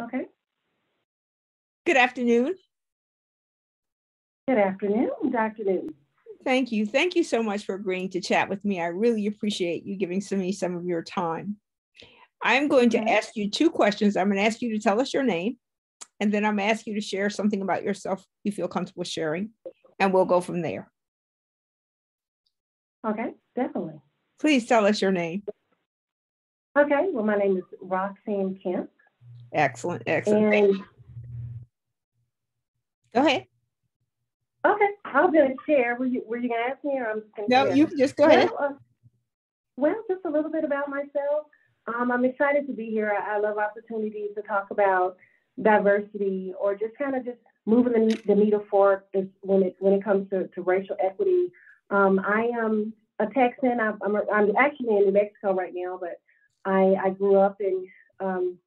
Okay. Good afternoon. Good afternoon, Dr. Newton. Thank you. Thank you so much for agreeing to chat with me. I really appreciate you giving me some of your time. I'm going to Okay. ask you two questions. I'm going to ask you to tell us your name, and then I'm going to ask you to share something about yourself you feel comfortable sharing, and we'll go from there. Okay, definitely. Please tell us your name. Okay, well, my name is Roxanne Kemp. Excellent, excellent. And go ahead. Okay, I was going to share. Were you going to ask me, or I'm just going to No, share? you can just go ahead. Well, just a little bit about myself. I'm excited to be here. I love opportunities to talk about diversity, or just kind of just moving the needle forward when it comes to racial equity. I am a Texan. I'm actually in New Mexico right now, but I grew up in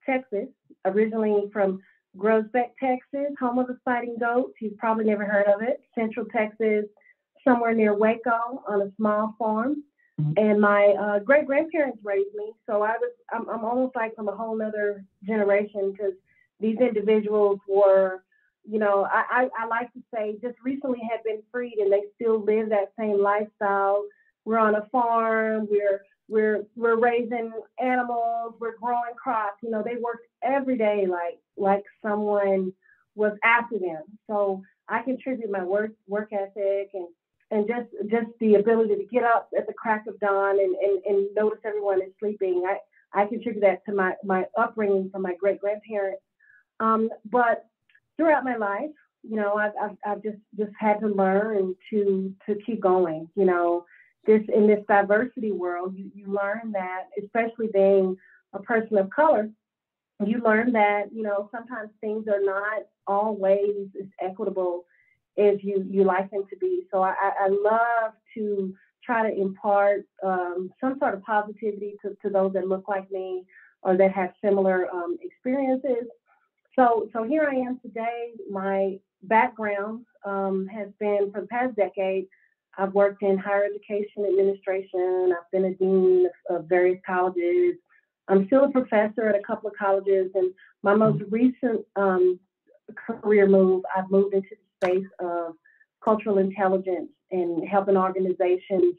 Texas, originally from Groesbeck, Texas, home of the Fighting Goats. You've probably never heard of it. Central Texas, somewhere near Waco, on a small farm. And my great grandparents raised me, so I'm almost like from a whole nother generation, because these individuals were, I like to say, just recently had been freed, and they still live that same lifestyle. We're on a farm. We're raising animals. We're growing crops. They worked every day like someone was after them. So I contribute my work ethic and just the ability to get up at the crack of dawn and notice everyone is sleeping. I contribute that to my upbringing from my great grandparents. But throughout my life, I've just had to learn to keep going. In this diversity world, you learn that, especially being a person of color, you learn that sometimes things are not always as equitable as you like them to be. So I love to try to impart some sort of positivity to those that look like me or that have similar experiences. So here I am today. My background has been, for the past decade, I've worked in higher education administration. I've been a dean of various colleges. I'm still a professor at a couple of colleges, and my most recent career move, I've moved into the space of cultural intelligence and helping organizations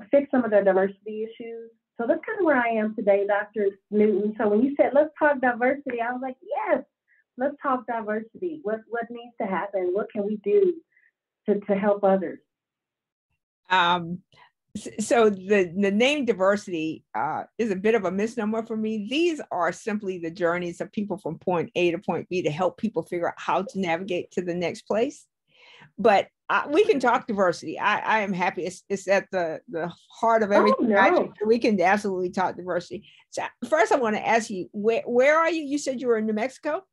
fix some of their diversity issues. So that's kind of where I am today, Dr. Newton. So when you said, let's talk diversity, I was like, yes, let's talk diversity. What needs to happen? What can we do to help others? So the name diversity is a bit of a misnomer for me. These are simply the journeys of people from point A to point B to help people figure out how to navigate to the next place. But we can talk diversity. I am happy. It's at the heart of everything. No. We can absolutely talk diversity. So first, I want to ask you, where are you? You said you were in New Mexico?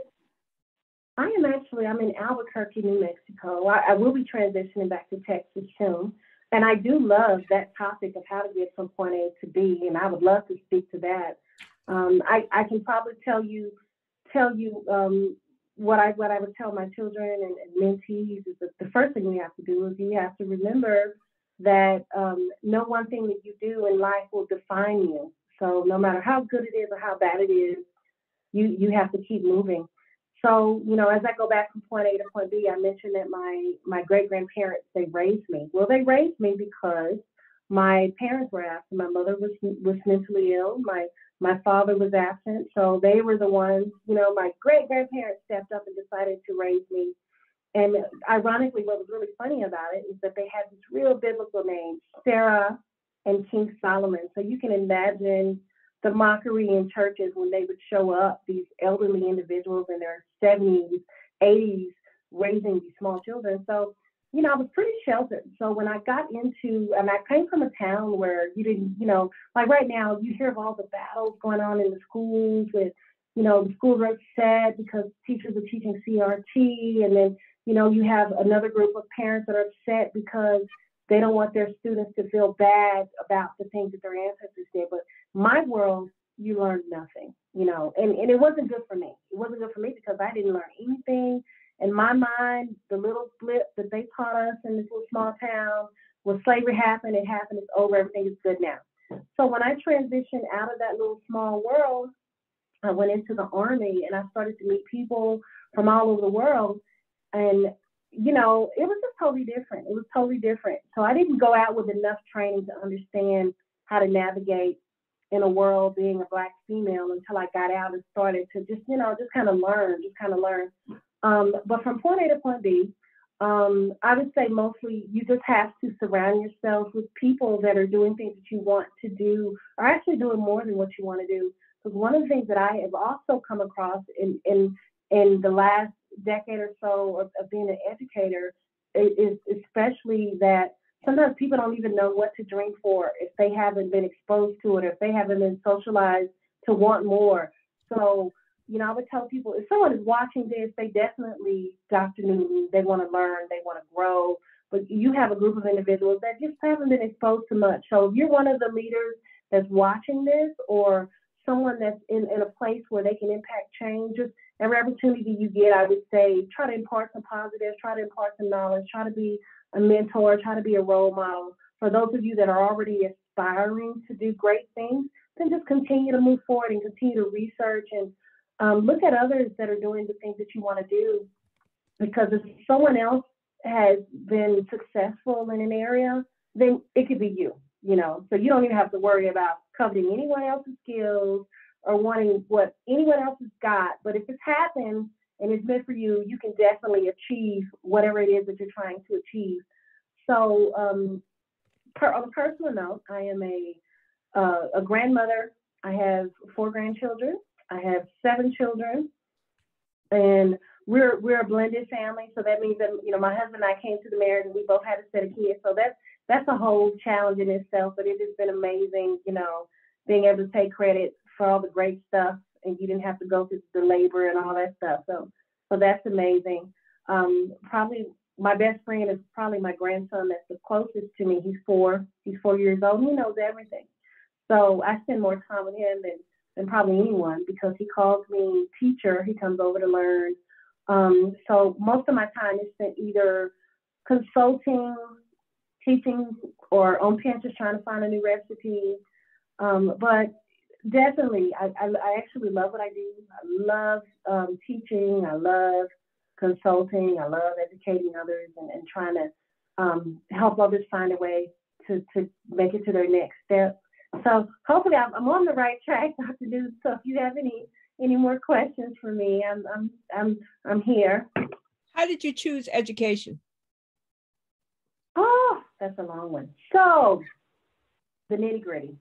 I'm in Albuquerque, New Mexico. I will be transitioning back to Texas soon. And I do love that topic of how to get from point A to B, and I would love to speak to that. I can probably tell you what I would tell my children and mentees is that the first thing we have to do is you have to remember that no one thing that you do in life will define you. So no matter how good it is or how bad it is, you have to keep moving. So, as I go back from point A to point B, I mentioned that my great-grandparents, they raised me. Well, they raised me because my parents were absent. My mother was mentally ill. My father was absent. So they were the ones, my great-grandparents stepped up and decided to raise me. And ironically, what was really funny about it is that they had this real biblical name, Sarah and King Solomon. So you can imagine the mockery in churches when they would show up, these elderly individuals in their 70s, 80s, raising these small children. So, I was pretty sheltered. So when I got and I came from a town where you didn't, like right now, you hear of all the battles going on in the schools with, the schools are upset because teachers are teaching CRT. And then, you have another group of parents that are upset because they don't want their students to feel bad about the things that their ancestors did. But my world, you learned nothing, and it wasn't good for me. It wasn't good for me because I didn't learn anything. In my mind, the little blip that they taught us in this little small town was slavery happened, it's over, everything is good now. So when I transitioned out of that little small world, I went into the Army and I started to meet people from all over the world. And, you know, it was just totally different. It was totally different. So I didn't go out with enough training to understand how to navigate in a world being a Black female until I got out and started to just, you know, just kind of learn. But from point A to point B, I would say mostly you just have to surround yourself with people that are doing things that you want to do, or actually doing more than what you want to do. Because one of the things that I have also come across in the last decade or so of being an educator is especially that sometimes people don't even know what to dream for if they haven't been exposed to it, or if they haven't been socialized to want more. So, you know, I would tell people if someone is watching this, they definitely, Dr. Newton, they want to learn, they want to grow, but you have a group of individuals that just haven't been exposed to much. So if you're one of the leaders that's watching this, or someone that's in a place where they can impact change, just every opportunity you get, I would say, try to impart some positives, try to impart some knowledge, try to be a mentor, try to be a role model. For those of you that are already aspiring to do great things, then just continue to move forward and continue to research and look at others that are doing the things that you want to do. Because if someone else has been successful in an area, then it could be you, you know. So you don't even have to worry about coveting anyone else's skills or wanting what anyone else has got. But if it's happened and it's meant for you, you can definitely achieve whatever it is that you're trying to achieve. So on a personal note, I am a grandmother. I have 4 grandchildren. I have 7 children, and we're a blended family. So that means that, you know, my husband and I came to the marriage and we both had a set of kids. So that's a whole challenge in itself, but it has been amazing, you know, being able to take credit for all the great stuff, and you didn't have to go through the labor and all that stuff. So that's amazing. Probably my best friend is probably my grandson that's the closest to me. He's 4 years old, and he knows everything. So I spend more time with him than probably anyone, because he calls me teacher. He comes over to learn. So most of my time is spent either consulting, teaching, or on Pinterest trying to find a new recipe. But definitely, I actually love what I do. I love teaching. I love consulting. I love educating others and trying to help others find a way to make it to their next step. So hopefully I'm on the right track, Dr. Newton. So if you have any more questions for me, I'm here. How did you choose education? Oh, that's a long one. So the nitty gritty.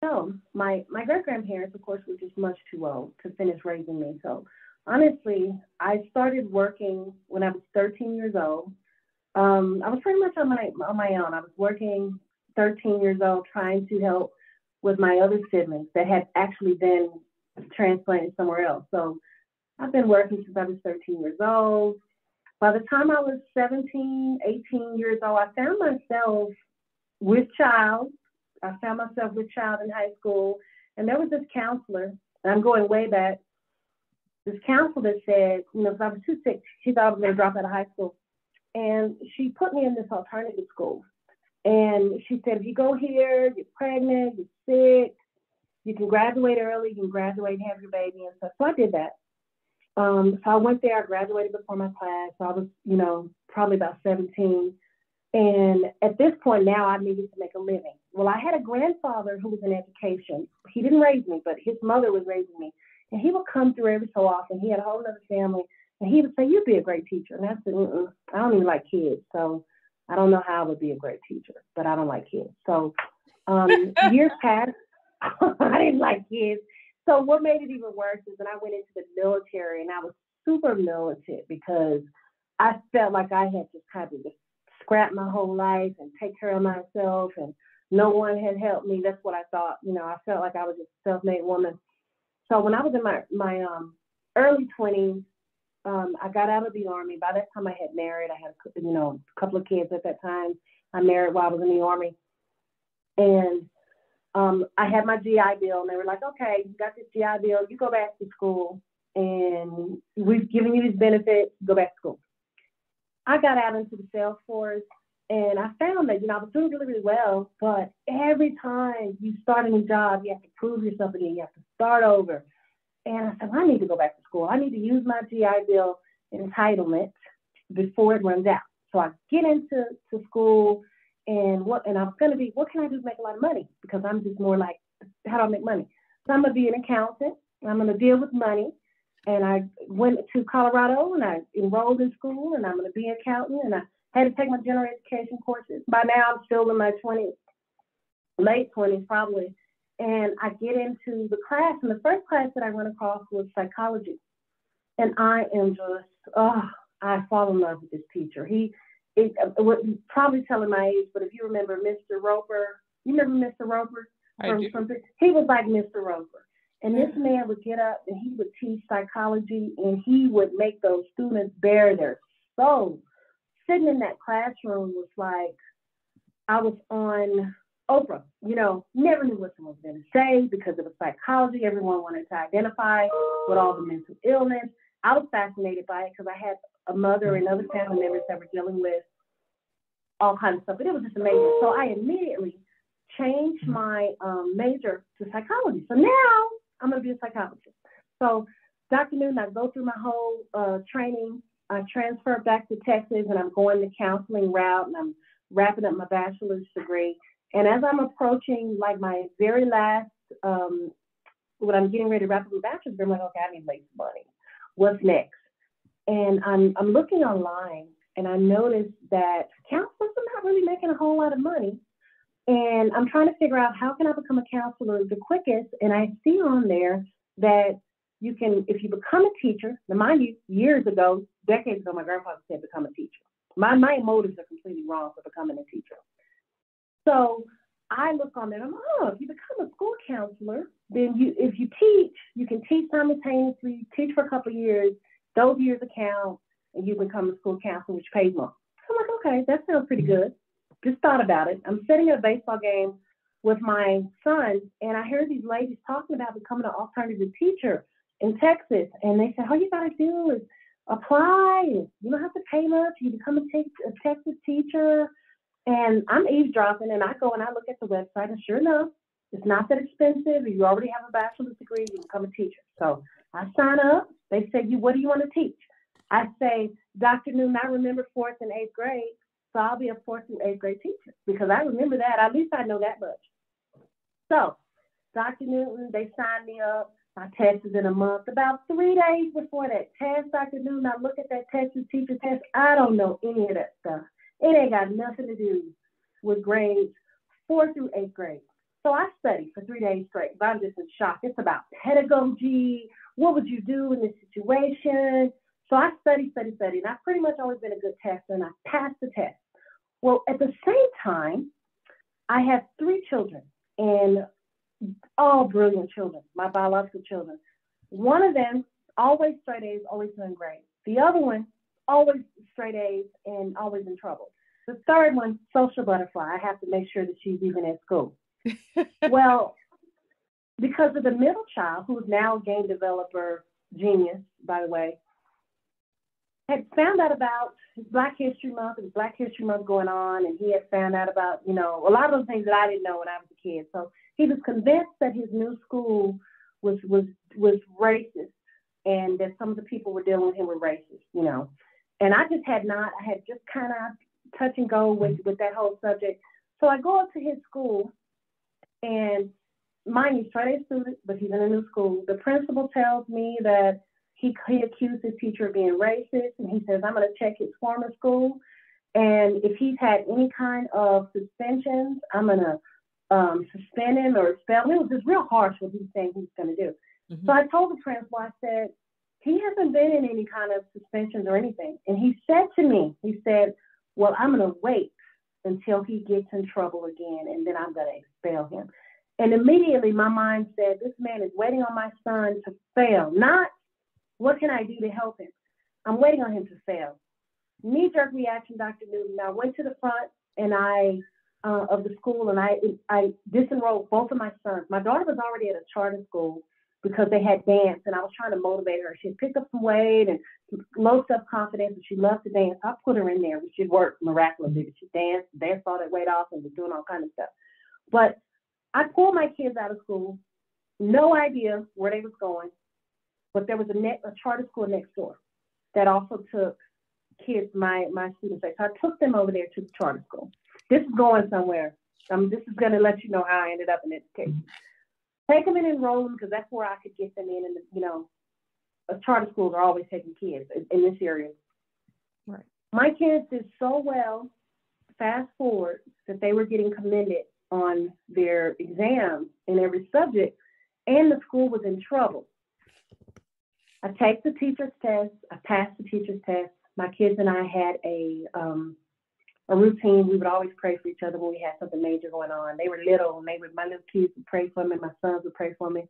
So my great-grandparents, of course, were just much too old to finish raising me. So honestly, I started working when I was 13 years old. I was pretty much on my own. I was working 13 years old, trying to help with my other siblings that had actually been transplanted somewhere else. So I've been working since I was 13 years old. By the time I was 17, 18 years old, I found myself with child. I found myself with child in high school. And there was this counselor, and I'm going way back, this counselor that said, you know, because I was too sick, she thought I was going to drop out of high school. And she put me in this alternative school. And she said, if you go here, you're pregnant, you're sick, you can graduate early, you can graduate and have your baby and stuff. So I did that. So I went there, I graduated before my class. So I was, you know, probably about 17. And at this point now, I needed to make a living. Well, I had a grandfather who was in education. He didn't raise me, but his mother was raising me. And he would come through every so often. He had a whole other family. And he would say, you'd be a great teacher. And I said, I don't even like kids. So I don't know how I would be a great teacher, but I don't like kids. So years passed. I didn't like kids. So what made it even worse is when I went into the military, and I was super militant because I felt like I had just kind of just scrap my whole life and take care of myself, and no one had helped me. That's what I thought. You know, I felt like I was just a self-made woman. So when I was in my early 20s, I got out of the Army. By that time I had married. I had, you know, a couple of kids at that time. I married while I was in the Army. And I had my GI Bill, and they were like, okay, you got this GI Bill, you go back to school, and we've given you these benefits, go back to school. I got out into the sales force, and I found that, you know, I was doing really, really well, but every time you start a new job, you have to prove yourself again, you have to start over. And I said, well, I need to go back to school. I need to use my GI Bill entitlement before it runs out. So I get into school, and I'm going to be, what can I do to make a lot of money? Because I'm just more like, how do I make money? So I'm going to be an accountant. I'm going to deal with money. And I went to Colorado and I enrolled in school, and I'm going to be an accountant. And I had to take my general education courses. By now, I'm still in my 20s, late 20s probably. And I get into the class, and the first class that I run across was psychology. And I am just, I fall in love with this teacher. He probably telling my age, but if you remember Mr. Roper, you remember Mr. Roper? He was like Mr. Roper. And this man would get up and he would teach psychology, and he would make those students bare their souls. Sitting in that classroom was like, I was on Oprah, never knew what someone was going to say because it was psychology. Everyone wanted to identify with all the mental illness. I was fascinated by it because I had a mother and other family members that were dealing with all kinds of stuff, but it was just amazing. So I immediately changed my major to psychology. So now I'm going to be a psychologist. So Dr. Newton, I go through my whole training. I transfer back to Texas, and I'm going the counseling route, and I'm wrapping up my bachelor's degree. And as I'm approaching like my very last, when I'm getting ready to wrap up my bachelor's degree, I'm like, okay, I need to make some money. What's next? And I'm looking online, and I noticed that counselors are not really making a whole lot of money. And I'm trying to figure out how can I become a counselor the quickest. And I see on there that you can, if you become a teacher, now mind you, years ago, decades ago, my grandfather said become a teacher. My motives are completely wrong for becoming a teacher. So I look on there and I'm like, if you become a school counselor, then if you teach, you can teach simultaneously, teach for a couple of years, those years account, and you become a school counselor, which pays more. So I'm like, okay, that sounds pretty good. Just thought about it. I'm sitting at a baseball game with my son, and I hear these ladies talking about becoming an alternative teacher in Texas. And they said, all you got to do is apply. You don't have to pay much. You become a Texas teacher. And I'm eavesdropping, and I go and I look at the website, and sure enough, it's not that expensive. You already have a bachelor's degree, you become a teacher. So I sign up. They say, what do you want to teach? I say, Dr. Newton, I remember 4th and 8th grade, so I'll be a 4th and 8th grade teacher because I remember that. At least I know that much. So Dr. Newton, they signed me up. My test is in a month. About 3 days before that test, Dr. Newton, I look at that Texas teacher test. I don't know any of that stuff. It ain't got nothing to do with grades 4 through 8th grade. So I studied for 3 days straight, but I'm just in shock. It's about pedagogy. What would you do in this situation? So I studied, and I've pretty much always been a good tester, and I passed the test. Well, at the same time, I have 3 children, and all brilliant children, my biological children. One of them, always straight A's, always doing great. The other one, always straight A's and always in trouble. The third one, social butterfly. I have to make sure that she's even at school. Well, because of the middle child, who's now a game developer genius, by the way, had found out about Black History Month. It was Black History Month going on, and he had found out about, a lot of those things that I didn't know when I was a kid. So he was convinced that his new school was racist, and that some of the people were dealing with him were racist, And I had just kind of touch and go with that whole subject. So I go up to his school, and mind you, straight A student, but he's in a new school. The principal tells me that he accused his teacher of being racist, and he says, I'm going to check his former school, and if he's had any kind of suspensions, I'm going to suspend him or expel him. It was just real harsh what he's saying he's going to do. Mm-hmm. So I told the principal, I said, he hasn't been in any kind of suspensions or anything. And he said to me, well, I'm going to wait until he gets in trouble again, and then I'm going to expel him. And immediately my mind said, this man is waiting on my son to fail, not what can I do to help him? I'm waiting on him to fail. Knee-jerk reaction, Dr. Newton. I went to the front of the school, and I disenrolled both of my sons. My daughter was already at a charter school because they had dance, and I was trying to motivate her. She had picked up some weight and low self-confidence, and she loved to dance. I put her in there, which had worked miraculously. But she danced all that weight off, and was doing all kinds of stuff. But I pulled my kids out of school, no idea where they was going. but there was a charter school next door that also took kids my students. So I took them over there to the charter school. This is going somewhere. This is going to let you know how I ended up in education. Take them and enroll them because that's where I could get them in. And, you know, charter schools are always taking kids in this area. Right. My kids did so well, fast forward, that they were getting commended on their exams in every subject, and the school was in trouble. I take the teacher's test. I passed the teacher's test. My kids and I had a routine. We would always pray for each other when we had something major going on. They were little, and my little kids would pray for me. My sons would pray for me.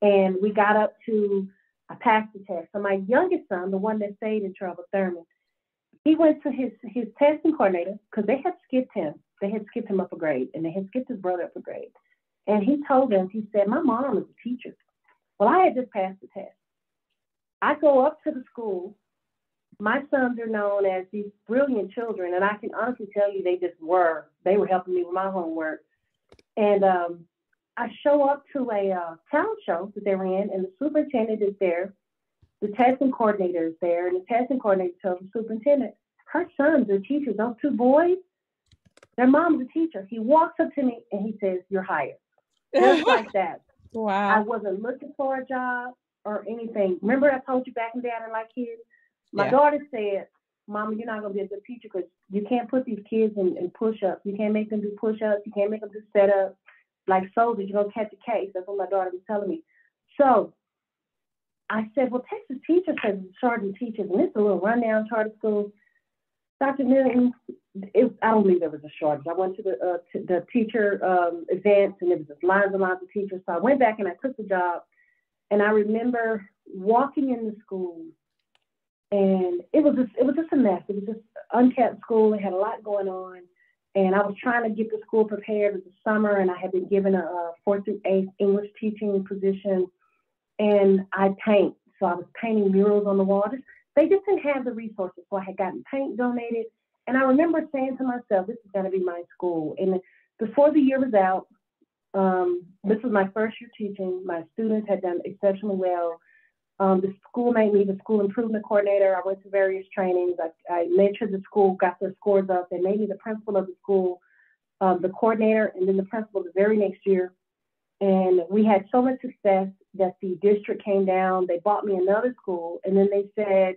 And we got up to, I passed the test. So my youngest son, the one that stayed in trouble, Thurman, he went to his testing coordinator because they had skipped him. They had skipped him up a grade, and they had skipped his brother up a grade. And he told them, he said, my mom is a teacher. Well, I had just passed the test. I go up to the school. My sons are known as these brilliant children, and I can honestly tell you they just were. They were helping me with my homework. And I show up to a talent show that they were in, and the superintendent is there. The testing coordinator is there, and the testing coordinator tells the superintendent, her sons are teachers. Those two boys, their mom's a teacher. He walks up to me, and he says, you're hired. Just like that. Wow. I wasn't looking for a job or anything. Remember I told you back in the day I didn't like kids? My daughter said, Mama, you're not going to be a good teacher because you can't put these kids in push-ups. You can't make them do push-ups. You can't make them do set-ups. Like soldiers, you're going to catch a case. That's what my daughter was telling me. So I said, well, Texas Teacher says it's charter teachers, and it's a little rundown charter school. Dr. Newton, I don't believe there was a shortage. I went to the teacher events, and there was just lines and lines of teachers. So I went back and I took the job, and I remember walking in the school, and it was just a mess. It was just unkept school. It had a lot going on, and I was trying to get the school prepared. It was the summer, and I had been given a 4th through 8th English teaching position, and I paint. So I was painting murals on the wall. They just didn't have the resources, so I had gotten paint donated. And I remember saying to myself, this is going to be my school. And before the year was out, this was my first year teaching. My students had done exceptionally well. The school made me the school improvement coordinator. I went to various trainings. I made sure the school got their scores up. They made me the principal of the school, the coordinator, and then the principal the very next year. And we had so much success that the district came down. They bought me another school, and then they said,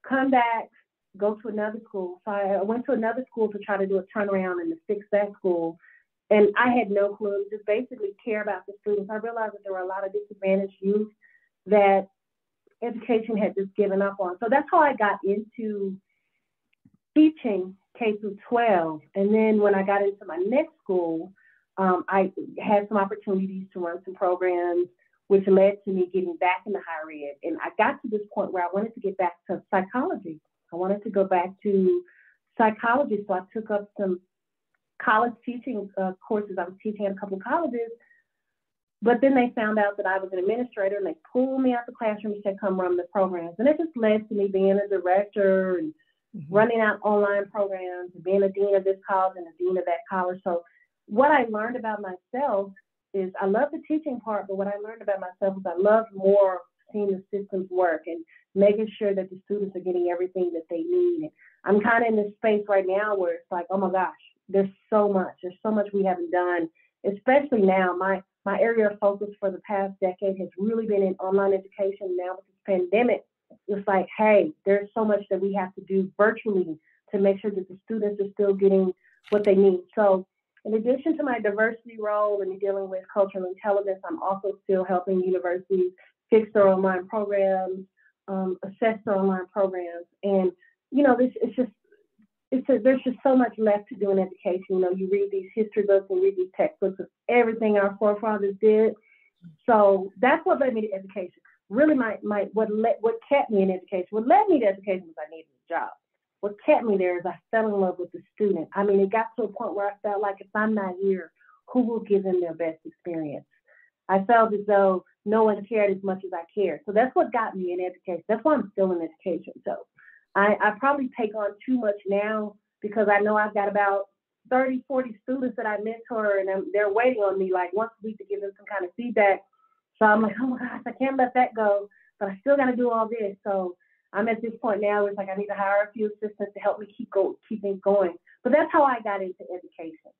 come back, go to another school. So I went to another school to try to do a turnaround and to fix that school. And I had no clue, just basically care about the students. I realized that there were a lot of disadvantaged youth that education had just given up on. So that's how I got into teaching K through 12. And then when I got into my next school, I had some opportunities to run some programs, which led to me getting back into higher ed. And I got to this point where I wanted to get back to psychology. I wanted to go back to psychology. So I took up some college teaching courses. I was teaching at a couple of colleges. But then they found out that I was an administrator, and they pulled me out the classroom and said, come run the programs. And it just led to me being a director and running out online programs and being a dean of this college and a dean of that college. So what I learned about myself is I love the teaching part, but what I learned about myself is I love more seeing the systems work and making sure that the students are getting everything that they need. And I'm kind of in this space right now where it's like, oh my gosh, there's so much we haven't done, especially now. My area of focus for the past decade has really been in online education. Now with this pandemic, it's like, hey, there's so much that we have to do virtually to make sure that the students are still getting what they need. So in addition to my diversity role in dealing with cultural intelligence, I'm also still helping universities fix their online programs, assess their online programs. And, you know, there's just so much left to do in education. You know, you read these history books and read these textbooks of everything our forefathers did. So that's what led me to education. Really, what kept me in education, what led me to education was I needed a job. What kept me there is I fell in love with the student. I mean, it got to a point where I felt like if I'm not here, who will give them their best experience? I felt as though no one cared as much as I cared. So that's what got me in education. That's why I'm still in education. So I probably take on too much now because I know I've got about 30, 40 students that I mentor, and they're waiting on me like once a week to give them some kind of feedback. So I'm like, oh my gosh, I can't let that go. but I still got to do all this. So I'm at this point now, it's like I need to hire a few assistants to help me keep things going. But that's how I got into education.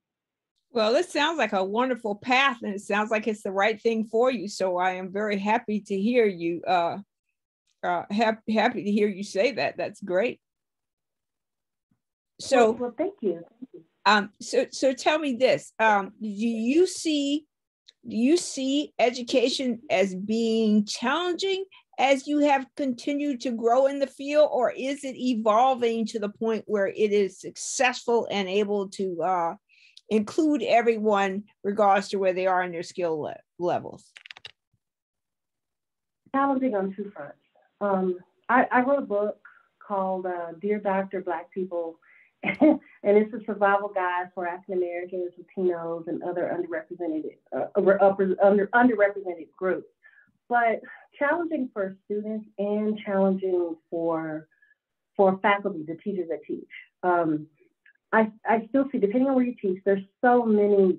Well, it sounds like a wonderful path, and it sounds like it's the right thing for you. So I am very happy to hear you. Happy to hear you say that. That's great. So, well, thank you. So tell me this: do you see education as being challenging as you have continued to grow in the field, or is it evolving to the point where it is successful and able to include everyone regardless to where they are in their skill levels? Challenging on two fronts. I wrote a book called Dear Doctor, Black People, and it's a survival guide for African Americans, Latinos, and other underrepresented groups. But challenging for students and challenging for faculty, the teachers that teach. I still see, depending on where you teach, there's so many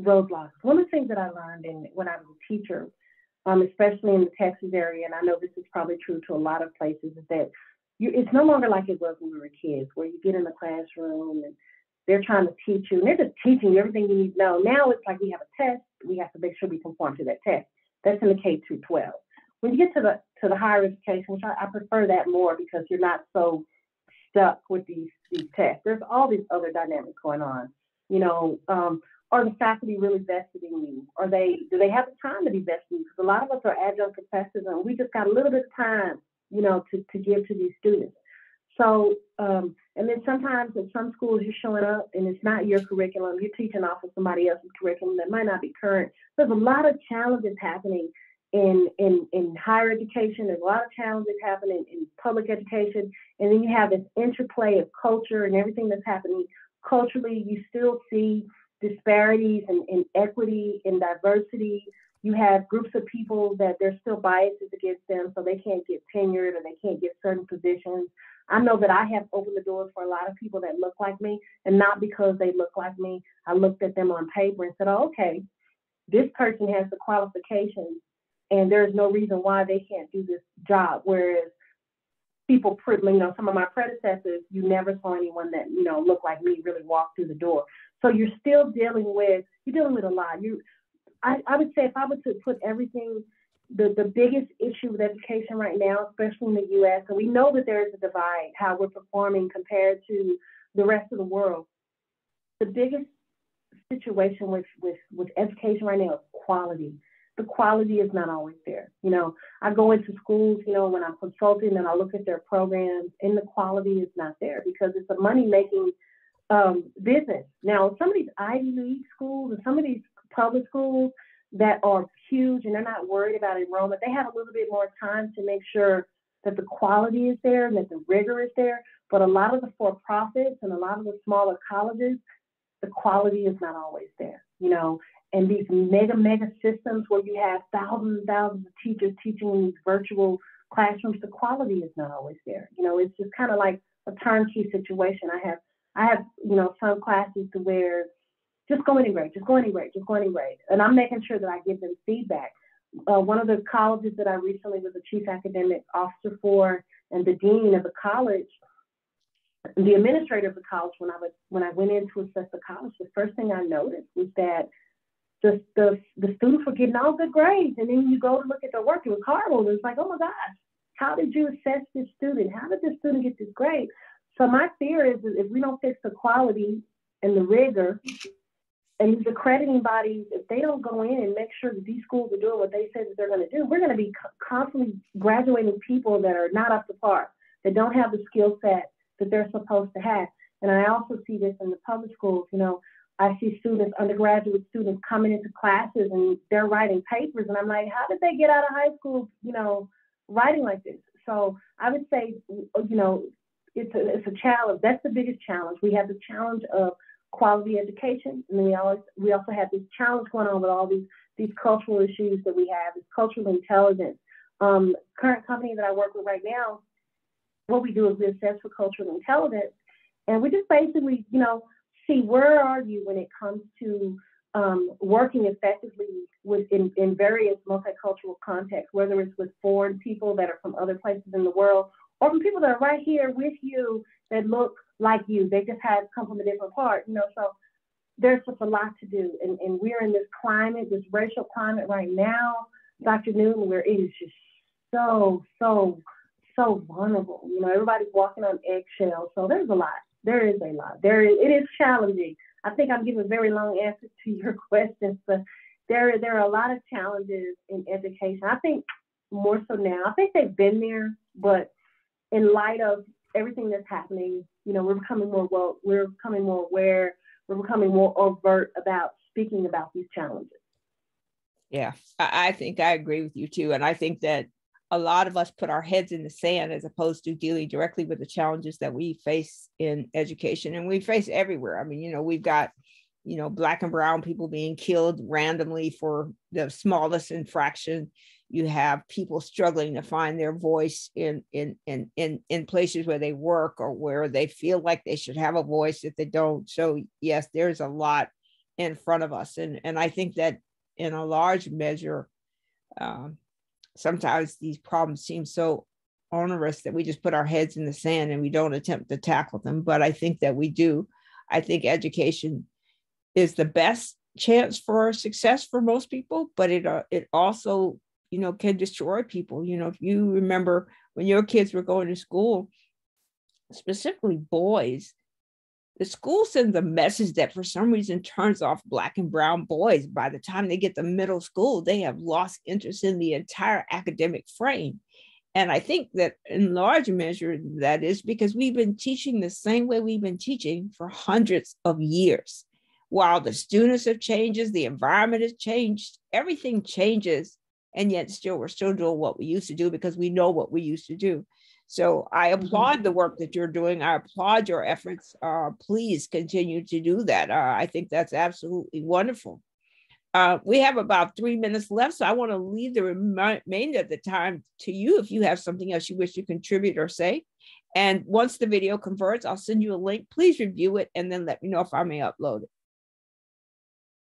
roadblocks. One of the things that I learned when I was a teacher, especially in the Texas area, and I know this is probably true to a lot of places, is that it's no longer like it was when we were kids, where you get in the classroom and they're trying to teach you, and they're just teaching you everything you need to know. Now it's like we have a test, we have to make sure we conform to that test. That's in the K through 12. When you get to the higher education, which I prefer that more because you're not so stuck with these tests. There's all these other dynamics going on. Are the faculty really vested in you? Do they have the time to be vested in you? Because a lot of us are adjunct professors and we just got a little bit of time, to give to these students. So, and then sometimes in some schools you're showing up and it's not your curriculum. You're teaching off of somebody else's curriculum that might not be current. There's a lot of challenges happening in higher education. There's a lot of challenges happening in public education. And then you have this interplay of culture and everything that's happening culturally. You still see disparities in equity and diversity. You have groups of people that there's still biases against them, so they can't get tenured or they can't get certain positions. I know that I have opened the doors for a lot of people that look like me, and not because they look like me. I looked at them on paper and said, oh, okay, this person has the qualifications, and there's no reason why they can't do this job. Whereas people, some of my predecessors, you never saw anyone that, looked like me really walk through the door. So you're still dealing with a lot. I would say if I were to put everything, the biggest issue with education right now, especially in the U.S., and we know that there is a divide, how we're performing compared to the rest of the world. The biggest situation with education right now is quality. The quality is not always there. I go into schools, when I'm consulting and I look at their programs, and the quality is not there because it's a money-making business. Now, some of these Ivy League schools and some of these public schools that are huge and they're not worried about enrollment, they have a little bit more time to make sure that the quality is there and that the rigor is there. But a lot of the for-profits and a lot of the smaller colleges, the quality is not always there, and these mega systems where you have thousands and thousands of teachers teaching in these virtual classrooms, the quality is not always there. It's just kind of like a turnkey situation. I have some classes to where just go any grade. And I'm making sure that I give them feedback. One of the colleges that I recently was the chief academic officer for and the dean of the college, the administrator of the college, when I went in to assess the college, the first thing I noticed was that the students were getting all good grades. And then you go to look at their work, it was horrible. It was like, oh my gosh, how did you assess this student? How did this student get this grade? So my fear is that if we don't fix the quality and the rigor, and these accrediting bodies, if they don't go in and make sure that these schools are doing what they said that they're going to do, we're going to be constantly graduating people that are not up to par, that don't have the skill set that they're supposed to have. And I also see this in the public schools. I see students, undergraduate students coming into classes and they're writing papers. And I'm like, how did they get out of high school, writing like this? So I would say, it's a challenge. That's the biggest challenge. We have the challenge of quality education, and then we also have this challenge going on with all these cultural issues that we have, this cultural intelligence. Current company that I work with right now, what we do is we assess for cultural intelligence, and we just basically, see where are you when it comes to working effectively in various multicultural contexts, whether it's with foreign people that are from other places in the world, or from people that are right here with you that look like you. They just come from a different part, so there's just a lot to do. And we're in this climate, this racial climate right now, Dr. Newton, where it is just so vulnerable. Everybody's walking on eggshells. So there's a lot. There is a lot. It is challenging. I think I'm giving a very long answer to your questions, but there are a lot of challenges in education. I think more so now. I think they've been there, but in light of everything that's happening, we're becoming more woke, we're becoming more aware, we're becoming more overt about speaking about these challenges. Yeah, I think I agree with you too. And I think that a lot of us put our heads in the sand as opposed to dealing directly with the challenges that we face in education, and we face everywhere. I mean, we've got, Black and brown people being killed randomly for the smallest infraction. You have people struggling to find their voice in places where they work or where they feel like they should have a voice if they don't. So yes, there's a lot in front of us. And I think that in a large measure, sometimes these problems seem so onerous that we just put our heads in the sand and we don't attempt to tackle them. But I think that we do. I think education is the best chance for success for most people, but it also can destroy people. If you remember when your kids were going to school, specifically boys, the school sends a message that for some reason turns off Black and brown boys. By the time they get to middle school, they have lost interest in the entire academic frame. And I think that in large measure, that is because we've been teaching the same way we've been teaching for hundreds of years. While the students have changed, the environment has changed, everything changes. And yet we're still doing what we used to do because we know what we used to do. So I applaud the work that you're doing. I applaud your efforts. Please continue to do that. I think that's absolutely wonderful. We have about 3 minutes left, so I want to leave the remainder of the time to you if you have something else you wish to contribute or say. And once the video converts, I'll send you a link. Please review it and then let me know if I may upload it.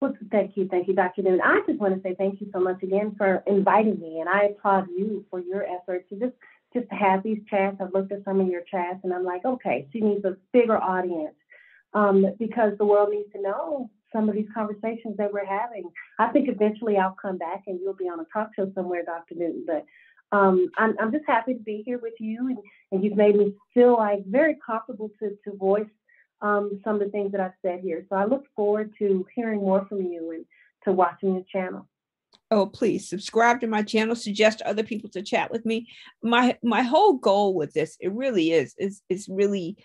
Well, thank you, Dr. Newton. I just want to say thank you so much again for inviting me, and I applaud you for your efforts to just to have these chats. I've looked at some of your chats, and I'm like, okay, she needs a bigger audience because the world needs to know some of these conversations that we're having. I think eventually I'll come back and you'll be on a talk show somewhere, Dr. Newton. But I'm just happy to be here with you, and you've made me feel like very comfortable to voice some of the things that I've said here. So I look forward to hearing more from you and to watching your channel. Oh, please subscribe to my channel, suggest other people to chat with me. My whole goal with this, it really is really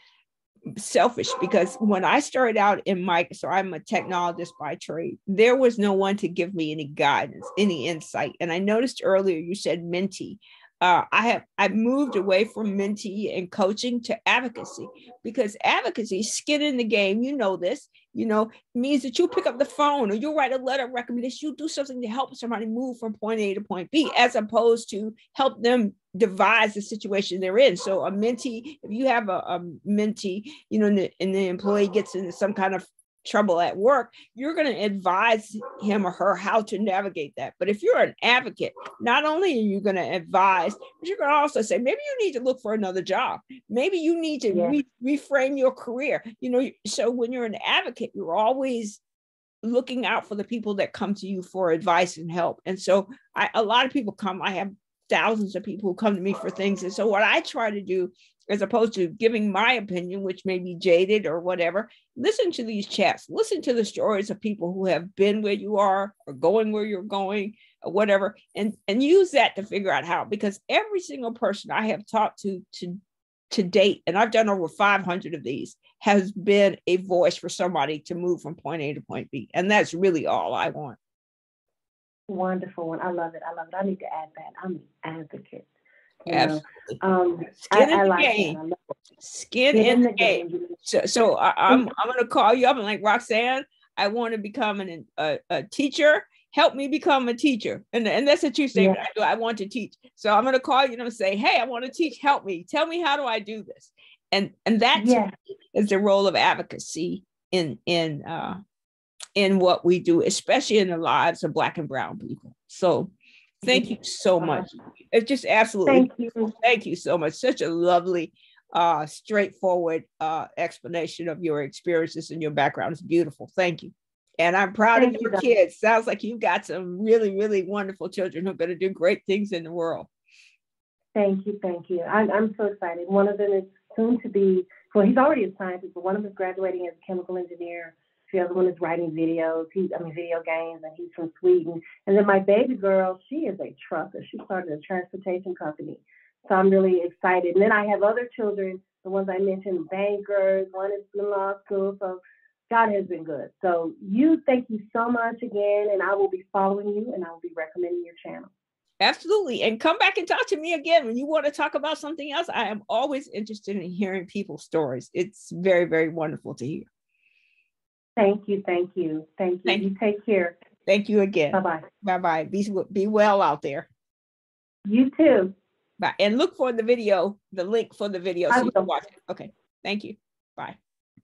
selfish, because when I started out in so I'm a technologist by trade, there was no one to give me any guidance, any insight. And I noticed earlier you said mentee. I moved away from mentee and coaching to advocacy, because advocacy, skin in the game, this, means that you pick up the phone or you write a letter of recommendation, you do something to help somebody move from point A to point B, as opposed to help them devise the situation they're in. So a mentee, if you have a mentee, and the employee gets into some kind of trouble at work, you're going to advise him or her how to navigate that. But if you're an advocate, not only are you going to advise, but you're going to also say, maybe you need to look for another job. Maybe you need to reframe your career. So when you're an advocate, you're always looking out for the people that come to you for advice and help. And so a lot of people come, I have thousands of people who come to me for things. And so what I try to do, as opposed to giving my opinion, which may be jaded or whatever, listen to these chats, listen to the stories of people who have been where you are or going where you're going or whatever, and use that to figure out how, because every single person I have talked to date, and I've done over 500 of these, has been a voice for somebody to move from point A to point B. And that's really all I want. Wonderful one. I love it. I need to add that. I'm an advocate. Absolutely. Skin in the game. Skin in the game. So I'm going to call you up and like, Roxanne, I want to become a teacher. Help me become a teacher. And that's what you say. Yeah. I want to teach. So I'm going to call you and say, hey, I want to teach. Help me. Tell me, how do I do this? And that is the role of advocacy in in what we do, especially in the lives of Black and brown people. So thank you so much. It's just absolutely, thank you so much. Such a lovely, straightforward explanation of your experiences and your background. It's beautiful. Thank you. And I'm proud of your kids. Sounds like you've got some really, really wonderful children who are going to do great things in the world. Thank you. Thank you. I'm so excited. One of them is soon to be, well, he's already a scientist, but one of them is graduating as a chemical engineer. The other one is writing videos, video games, and he's from Sweden. And then my baby girl, she is a trucker. She started a transportation company. So I'm really excited. And then I have other children, the ones I mentioned, bankers, one is in law school. So God has been good. So thank you so much again, and I will be following you, and I will be recommending your channel. Absolutely. And come back and talk to me again when you want to talk about something else. I am always interested in hearing people's stories. It's very, very wonderful to hear. Thank you. Thank you. Thank you. You take care. Thank you again. Bye-bye. Bye-bye. Be well out there. You too. Bye. And look for the video, the link for the video so you can watch it. Okay. Thank you. Bye.